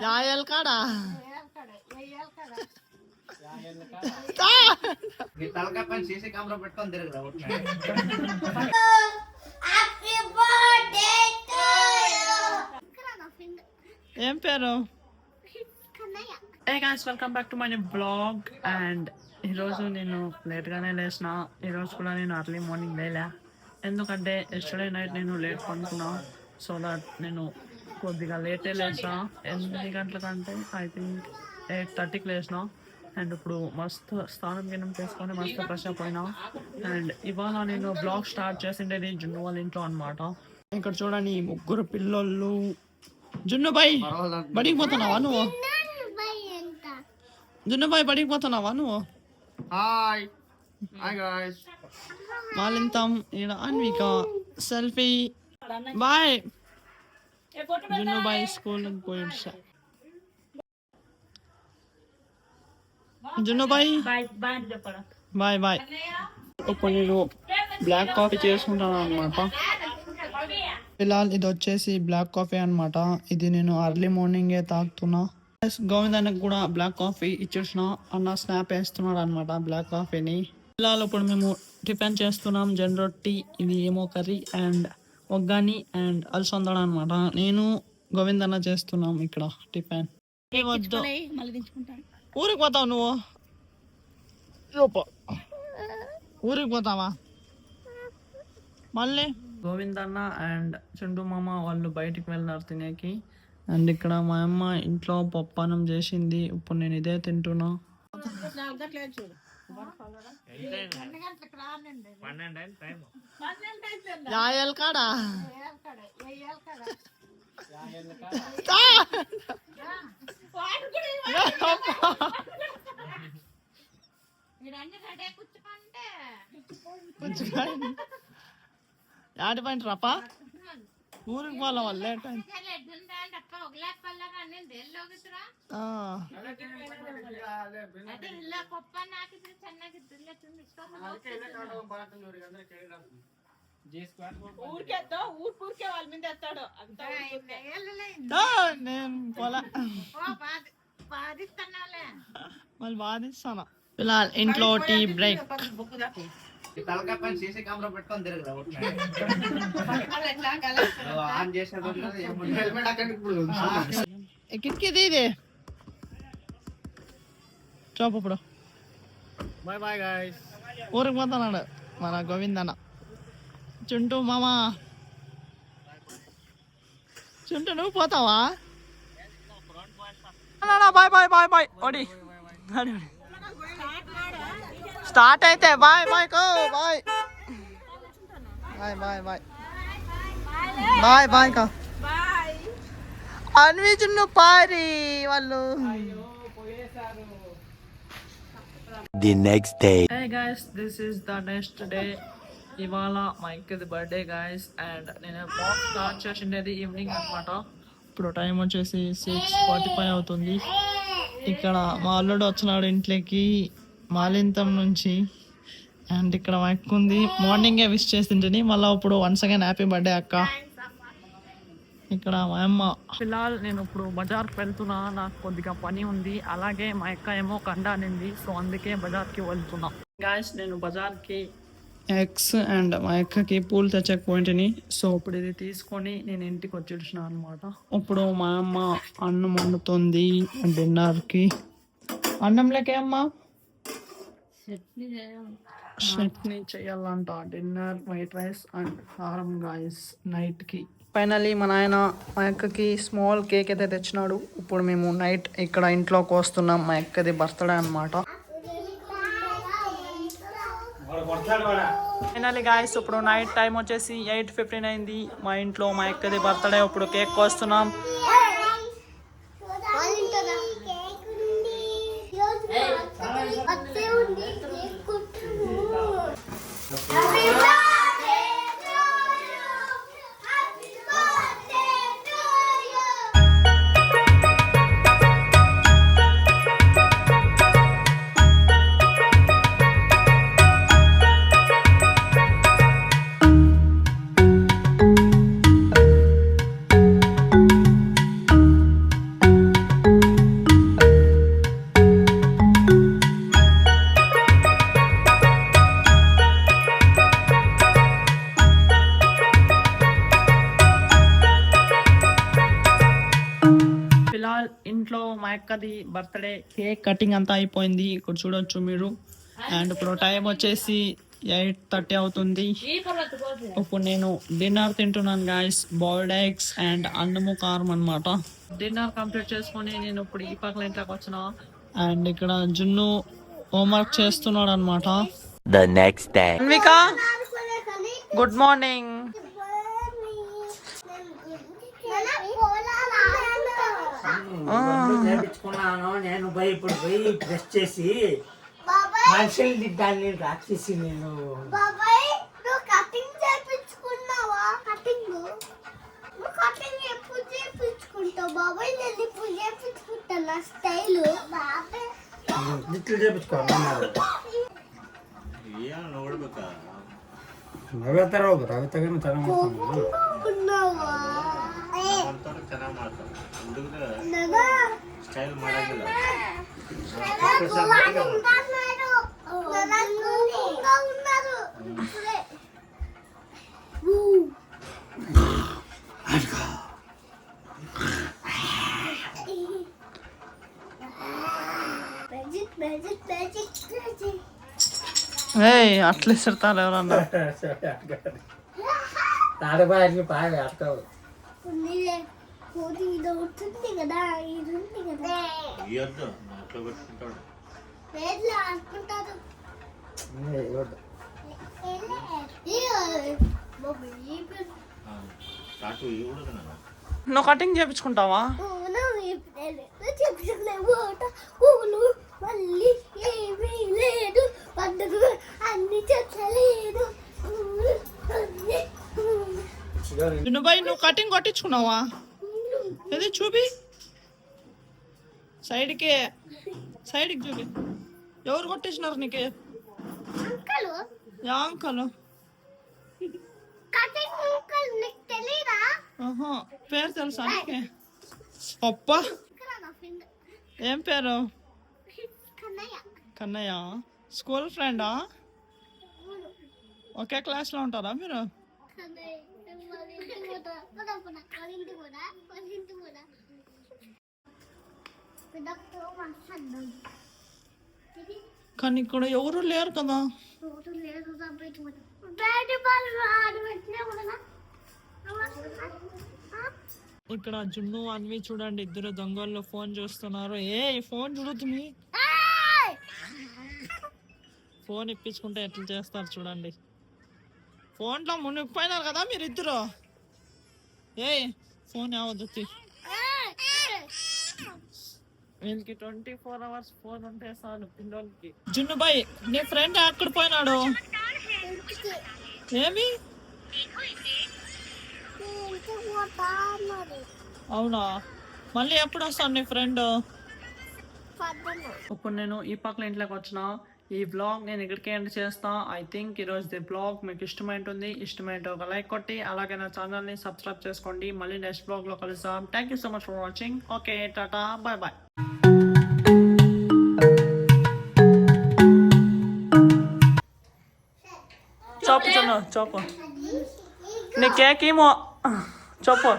యాయల్ కాడా తలకాయ పైన సీసీ కెమెరా పెట్టుకొని తిరగరా. ఏం పేరు? Hey guys, welcome back to my blog. And ఈరోజు నేను లేట్గానే లేచిన. ఈరోజు కూడా నేను అర్లీ మార్నింగ్ లేలే, ఎందుకంటే ఎస్టర్డే నైట్ నేను లేట్ పడుకున్నా. సో దట్ నేను కొద్దిగా లేటే లేచిన. 8 గంటలకంటే ఐ థింక్ 8:30కి లేచిన. అండ్ ఇప్పుడు మస్తు స్నానం గిన్నం చేసుకొని మస్తు ఫ్రెష్ అప్ అయినా. అండ్ ఇవాళ నేను బ్లాగ్ స్టార్ట్ చేసిండేది జున్ను వాళ్ళ ఇంట్లో అనమాట. ఇక్కడ చూడండి, 3 పిల్లలు. జున్నుబాయ్ బడికి పోతున్నావా నువ్వు? జున్నుబాయ్ బడికి పోతున్నావా నువ్వు? Hi hi guys. మాలింతం ఈడ అన్విక సెల్ఫీ. బాయ్. జున్నుబాయ్ స్కూల్ పోయి జున్నుబాయ్ బాయ్ బాయ్. ఇప్పుడు నేను బ్లాక్ కాఫీ చేసుకుంటాను అనమాట. ఫిలాల్ ఇది వచ్చేసి బ్లాక్ కాఫీ అనమాట. ఇది నేను అర్లీ మార్నింగే తాగుతున్నా. గోవిందానికి కూడా బ్లాక్ కాఫీ ఇచ్చేసిన. అన్న స్నాప్ వేస్తున్నాడు అనమాట బ్లాక్ కాఫీని. ఫిలాల్ ఇప్పుడు మేము టిఫిన్ చేస్తున్నాం. జొన్న రొట్టి, ఇది ఏమో కర్రీ అండ్ ఒగ్గాని అండ్ అలసందడ అనమాట. నేను గోవిందన్న చేస్తున్నాం ఇక్కడ టిఫిన్. ఊరికి పోతావు నువ్వు? ఊరికి పోతావా మళ్ళీ? గోవిందన్న అండ్ చుండు మామ వాళ్ళు బయటికి వెళ్ళినారు తినేకి. అండ్ ఇక్కడ మా అమ్మ ఇంట్లో పప్పన్నం చేసింది. ఇప్పుడు నేను ఇదే తింటున్నా. యాయల్ కాడా యాడి పాయింట్ రాపా ఊరికి పోవాల వాళ్ళు లేట్ అయింది. నేను పోలా మళ్ళీ బాధిస్తాను. పిల్లలు ఇంట్లో టీ బ్రేక్. తలకాయ పైన సీసీ కెమెరా పెట్టుకొని తిరగరా. ఆన్ చేసేది హెల్మెట్ అక్కడికి కిటికీ ఇది చూపు. ఇప్పుడు బాయ్ బాయ్ గాయ్స్. ఊరికి పోతున్నాడు మన గోవిందన్న. చుంటూ మామ, చుంటూ నువ్వు పోతావా? Bye bye bye bye. ఓడి స్టార్ట్ అయితే బాయ్ బాయ్ కో bye bye bye bye bye bye కా అన్వి చున్ను పారి వాళ్ళు. The next day. Hey guys, this is the next day. ఇవాళ మా ఇంకది బర్త్డే గాయస్. అండ్ నేను బ్లాగ్ స్టార్ట్ చేసిండేది ఈవినింగ్ అనమాట. ఇప్పుడు టైం వచ్చేసి 6:45 అవుతుంది. ఇక్కడ మా అల్లుడు వచ్చినాడు ఇంట్లోకి మాలింతం నుంచి. అండ్ ఇక్కడ మా అక్క ఉంది. మార్నింగే విష్ చేసింటిని, మళ్ళీ ఇప్పుడు వన్స్ అగైన్ హ్యాపీ బర్త్డే అక్క. ఇక్కడ మా అమ్మ. ఫిలాల్ నేను ఇప్పుడు బజార్కి వెళ్తున్నా, నాకు కొద్దిగా పని ఉంది. అలాగే మా అక్క ఏమో కండ అనింది, సో అందుకే బజార్కి వెళ్తున్నా. గాయస్ నేను బజార్కి ఎగ్స్ అండ్ మా అక్కకి పూలు తెచ్చకపోయింటిని. సో ఇప్పుడు ఇది తీసుకొని నేను ఇంటికి వచ్చేసిన అనమాట. ఇప్పుడు మా అమ్మ అన్నం వండుతుంది డిన్నర్కి. అన్నంలోకే అమ్మ చట్నీ చేయాలంట. డిన్నర్ వైట్ రైస్ అండ్ కారం గాయస్ నైట్కి. ఫైనలీ మా నాయన మా అక్కకి స్మాల్ కేక్ అయితే తెచ్చినాడు. ఇప్పుడు మేము నైట్ ఇక్కడ ఇంట్లోకి వస్తున్నాం. మా అక్కది బర్త్డే అనమాట. ఫైనలీ గాయస్ ఇప్పుడు నైట్ టైం వచ్చేసి 8:15 అయింది. మా ఇంట్లో మా అక్కది బర్త్డే. ఇప్పుడు కేక్ కోస్తున్నాం. ఫిలాల్ ఇంట్లో మా అక్కది బర్త్డే కేక్ కటింగ్ అంతా అయిపోయింది, ఇక్కడ చూడొచ్చు మీరు. అండ్ ఇప్పుడు టైం వచ్చేసి 8:30 అవుతుంది. ఇప్పుడు నేను డిన్నర్ తింటున్నాను గాయస్, బాయిల్డ్ ఎగ్స్ అండ్ అన్నము కారం అనమాట. డిన్నర్ కంప్లీట్ చేసుకొని నేను ఇప్పుడు ఈ పక్కన ఇంట్లోకి వచ్చిన. అండ్ ఇక్కడ జున్ను హోంవర్క్ చేస్తున్నాడు అనమాట. The next day. Anvika, good morning. నేర్పించుకున్నాను నేను ఇప్పుడు పోయి డ్రెస్ చేసి మనుషులు దిద్దాన్ని రాక్షసి నేను దిట్లు చేపించుకోవాలి. ನಗತಾರ ಹೋಗು ರವಿತಗನ ಚೆನ್ನಾಗಿ ಮಾಡ್ತಾನೆ ಚೆನ್ನಾಗಿ ಮಾಡ್ತಾರೆ ಸ್ಟೈಲ್ ಮಾಡಂಗಿಲ್ಲ. అట్లా ఇస్తారు ఎవరన్నా. తాడబాయి బాగా ఆడతావు. ఇయ్యొద్దు అట్లా పెట్టుకుంటాడు. కాటు ఇవ్వడు నాన్న. నువ్వు కటింగ్ చేయించుకుంటావా? నువ్వు కటింగ్ కొట్టించుకున్నావా? ఏది చూపి, సైడ్కి చూపి. ఎవరు కొట్టించినారు నీకే? Yeah uncle? పేరు తెలుసా నీకే? అప్ప, ఏం పేరు? కన్నయ్య. స్కూల్ ఫ్రెండా? ఒకే క్లాస్లో ఉంటారా మీరు? కానీ ఇక్కడ ఎవరు లేరు కదా. ఇక్కడ జున్ను అన్వి చూడండి, ఇద్దరు దొంగల్లో ఫోన్ చూస్తున్నారు. ఫోన్ చూడుతుంది. ఫోన్ ఇప్పించుకుంటే ఎట్లా చేస్తారు చూడండి. ఫోన్లో మునిగిపోయినారు కదా మీరు ఇద్దరు. ఫోన్ ఏవద్దు. వీళ్ళకి 24 hours ఫోన్ ఉంటే చాలు పిల్లలకి. జున్ను బాయ్, నీ ఫ్రెండ్ ఎక్కడ పోయినాడు? ఏమి? అవునా, మళ్ళీ ఎప్పుడు వస్తాను నీ ఫ్రెండ్? ఇప్పుడు నేను ఈ పక్కన ఇంట్లోకి వచ్చిన. ఈ బ్లాగ్ నేను ఇక్కడికి ఎండ్ చేస్తా. ఐ థింక్ ఈరోజు బ్లాగ్ మీకు ఇష్టమైంటుంది. ఇష్టమైతే ఒక లైక్ కొట్టి అలాగే నా ఛానల్ని సబ్స్క్రైబ్ చేసుకోండి. మళ్ళీ నెక్స్ట్ బ్లాగ్లో కలుద్దాం. Thank you so much for watching. Okay, tata, bye bye. చెప్పు నీ కేక్ ఏమో చెప్పు.